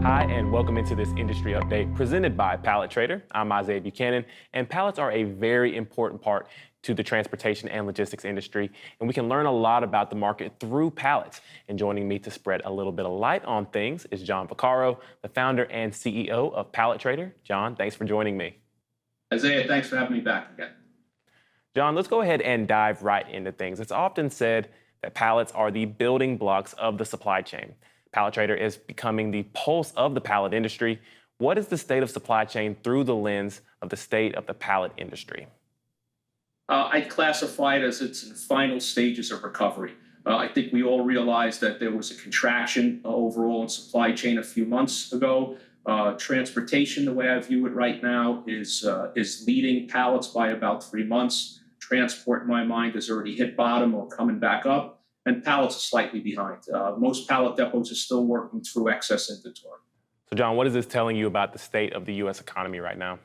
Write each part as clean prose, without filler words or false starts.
Hi, and welcome into this industry update presented by Pallet Trader. I'm Isaiah Buchanan, and pallets are a very important part to the transportation and logistics industry, and we can learn a lot about the market through pallets. And joining me to spread a little bit of light on things is John Vaccaro, the founder and CEO of Pallet Trader. John, thanks for joining me. Isaiah, thanks for having me back again. John, let's go ahead and dive right into things. It's often said that pallets are the building blocks of the supply chain. Pallet Trader is becoming the pulse of the pallet industry. What is the state of supply chain through the lens of the state of the pallet industry? I'd classify it as it's in the final stages of recovery. I think we all realized that there was a contraction overall in supply chain a few months ago. Transportation, the way I view it right now, is leading pallets by about 3 months. Transport, in my mind, has already hit bottom or coming back up, and pallets are slightly behind. Most pallet depots are still working through excess inventory. So, John, what is this telling you about the state of the U.S. economy right now?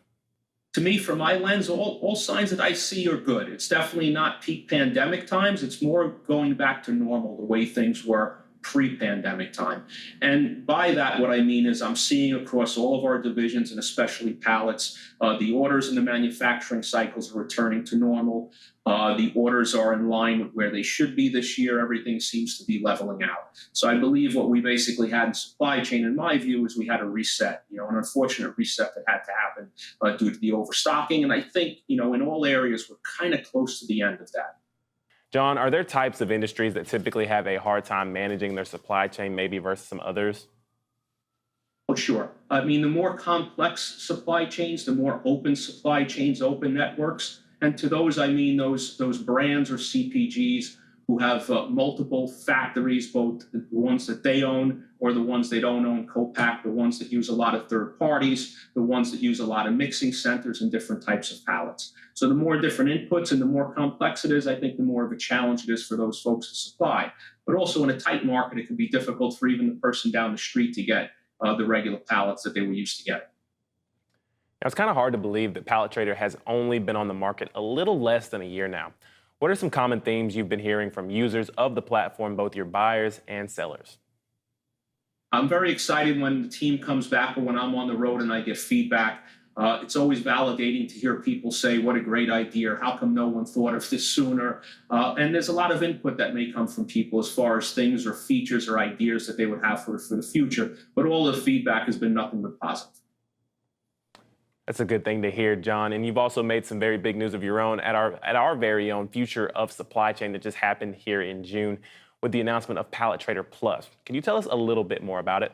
To me, from my lens, all signs that I see are good. It's definitely not peak pandemic times. It's more going back to normal, the way things were pre-pandemic time. And by that, what I mean is I'm seeing across all of our divisions, and especially pallets, the orders in the manufacturing cycles are returning to normal. The orders are in line with where they should be this year. Everything seems to be leveling out. So I believe what we basically had in supply chain, in my view, is we had a reset, an unfortunate reset that had to happen due to the overstocking. And I think, in all areas, we're kind of close to the end of that. John, are there types of industries that typically have a hard time managing their supply chain, maybe versus some others? Oh, sure. I mean, the more complex supply chains, the more open supply chains, open networks. And to those, I mean those brands or CPGs who have multiple factories, both the ones that they own or the ones they don't own, co-pack, the ones that use a lot of third parties, the ones that use a lot of mixing centers and different types of pallets. So the more different inputs and the more complex it is, I think the more of a challenge it is for those folks to supply. But also in a tight market, it can be difficult for even the person down the street to get the regular pallets that they were used to getting. Now, it's kind of hard to believe that Pallet Trader has only been on the market a little less than a year now. What are some common themes you've been hearing from users of the platform, both your buyers and sellers? I'm very excited when the team comes back or when I'm on the road and I get feedback. It's always validating to hear people say, what a great idea, how come no one thought of this sooner? And there's a lot of input that may come from people as far as things or features or ideas that they would have for the future. But all the feedback has been nothing but positive. That's a good thing to hear, John. And you've also made some very big news of your own at our very own Future of Supply Chain that just happened here in June with the announcement of Pallet Trader Plus. Can you tell us a little bit more about it?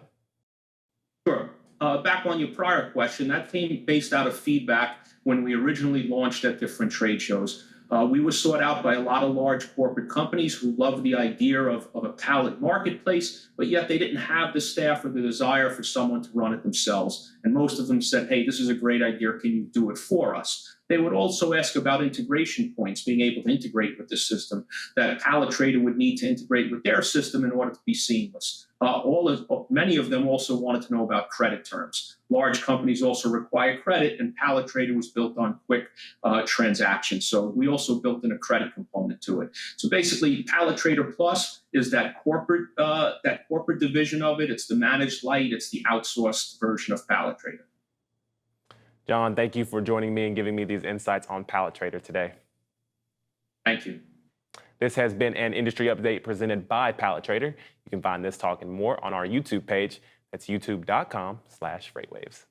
Sure. Back on your prior question, that came based out of feedback when we originally launched at different trade shows. We were sought out by a lot of large corporate companies who loved the idea of a pallet marketplace, but yet they didn't have the staff or the desire for someone to run it themselves. And most of them said, hey, this is a great idea. Can you do it for us? They would also ask about integration points, being able to integrate with the system, that a Pallet Trader would need to integrate with their system in order to be seamless. Many of them also wanted to know about credit terms. Large companies also require credit, and Pallet Trader was built on quick transactions. So we also built in a credit component to it. So basically, Pallet Trader Plus is that corporate division of it. It's the managed light. It's the outsourced version of Pallet Trader. John, thank you for joining me and giving me these insights on Pallet Trader today. Thank you. This has been an industry update presented by Pallet Trader. You can find this talk and more on our YouTube page. That's youtube.com/FreightWaves.